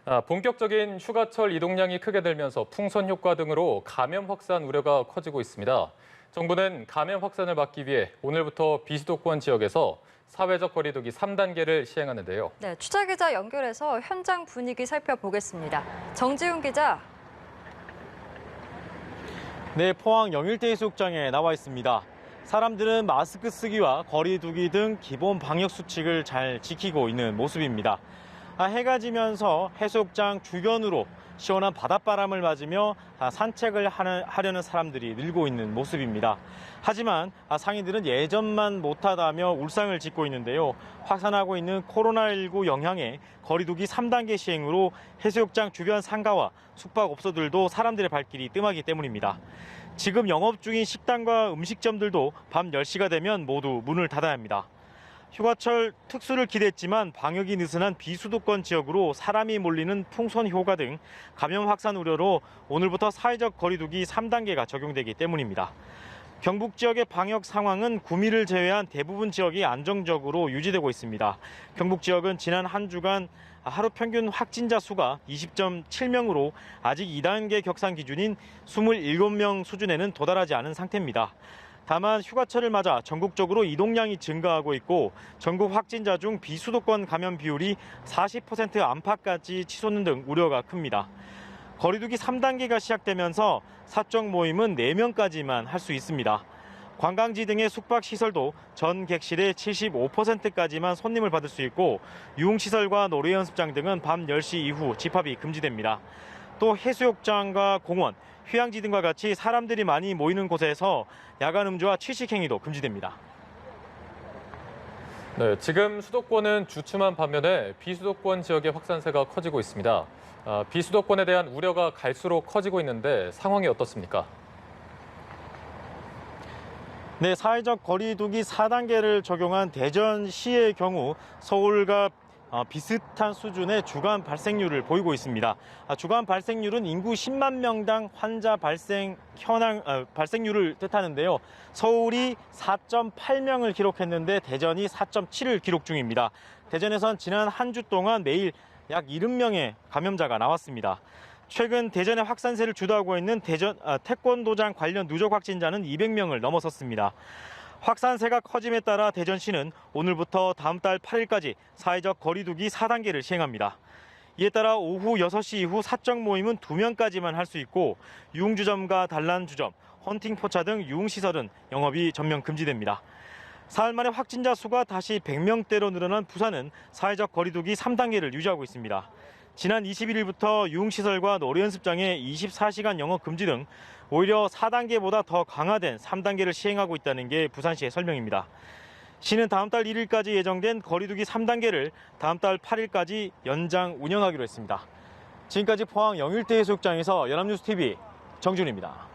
본격적인 휴가철 이동량이 크게 늘면서 풍선 효과 등으로 감염 확산 우려가 커지고 있습니다. 정부는 감염 확산을 막기 위해 오늘부터 비수도권 지역에서 사회적 거리두기 3단계를 시행하는데요. 네, 취재 기자 연결해서 현장 분위기 살펴보겠습니다. 정지훈 기자. 네, 포항 영일대해수욕장에 나와 있습니다. 사람들은 마스크 쓰기와 거리두기 등 기본 방역 수칙을 잘 지키고 있는 모습입니다. 해가 지면서 해수욕장 주변으로 시원한 바닷바람을 맞으며 산책을 하려는 사람들이 늘고 있는 모습입니다. 하지만 상인들은 예전만 못하다며 울상을 짓고 있는데요. 확산하고 있는 코로나19 영향에 거리두기 3단계 시행으로 해수욕장 주변 상가와 숙박업소들도 사람들의 발길이 뜸하기 때문입니다. 지금 영업 중인 식당과 음식점들도 밤 10시가 되면 모두 문을 닫아야 합니다. 휴가철 특수를 기대했지만 방역이 느슨한 비수도권 지역으로 사람이 몰리는 풍선 효과 등 감염 확산 우려로 오늘부터 사회적 거리두기 3단계가 적용되기 때문입니다. 경북 지역의 방역 상황은 구미를 제외한 대부분 지역이 안정적으로 유지되고 있습니다. 경북 지역은 지난 한 주간 하루 평균 확진자 수가 20.7명으로 아직 2단계 격상 기준인 27명 수준에는 도달하지 않은 상태입니다. 다만 휴가철을 맞아 전국적으로 이동량이 증가하고 있고 전국 확진자 중 비수도권 감염 비율이 40% 안팎까지 치솟는 등 우려가 큽니다. 거리두기 3단계가 시작되면서 사적 모임은 4명까지만 할 수 있습니다. 관광지 등의 숙박시설도 전 객실의 75%까지만 손님을 받을 수 있고 유흥시설과 노래연습장 등은 밤 10시 이후 집합이 금지됩니다. 또 해수욕장과 공원, 휴양지 등과 같이 사람들이 많이 모이는 곳에서 야간 음주와 취식 행위도 금지됩니다. 네, 지금 수도권은 주춤한 반면에 비수도권 지역의 확산세가 커지고 있습니다. 비수도권에 대한 우려가 갈수록 커지고 있는데 상황이 어떻습니까? 네, 사회적 거리두기 4단계를 적용한 대전시의 경우 서울과 비슷한 수준의 주간 발생률을 보이고 있습니다. 주간 발생률은 인구 10만 명당 환자 발생률을 뜻하는데요. 서울이 4.8명을 기록했는데 대전이 4.7을 기록 중입니다. 대전에선 지난 한 주 동안 매일 약 70명의 감염자가 나왔습니다. 최근 대전의 확산세를 주도하고 있는 태권도장 관련 누적 확진자는 200명을 넘어섰습니다. 확산세가 커짐에 따라 대전시는 오늘부터 다음 달 8일까지 사회적 거리두기 4단계를 시행합니다. 이에 따라 오후 6시 이후 사적 모임은 2명까지만 할 수 있고 유흥주점과 단란주점, 헌팅포차 등 유흥시설은 영업이 전면 금지됩니다. 사흘 만에 확진자 수가 다시 100명대로 늘어난 부산은 사회적 거리두기 3단계를 유지하고 있습니다. 지난 21일부터 유흥시설과 노래연습장의 24시간 영업 금지 등 오히려 4단계보다 더 강화된 3단계를 시행하고 있다는 게 부산시의 설명입니다. 시는 다음 달 1일까지 예정된 거리두기 3단계를 다음 달 8일까지 연장 운영하기로 했습니다. 지금까지 포항 영일대해수욕장에서 연합뉴스TV 정준입니다.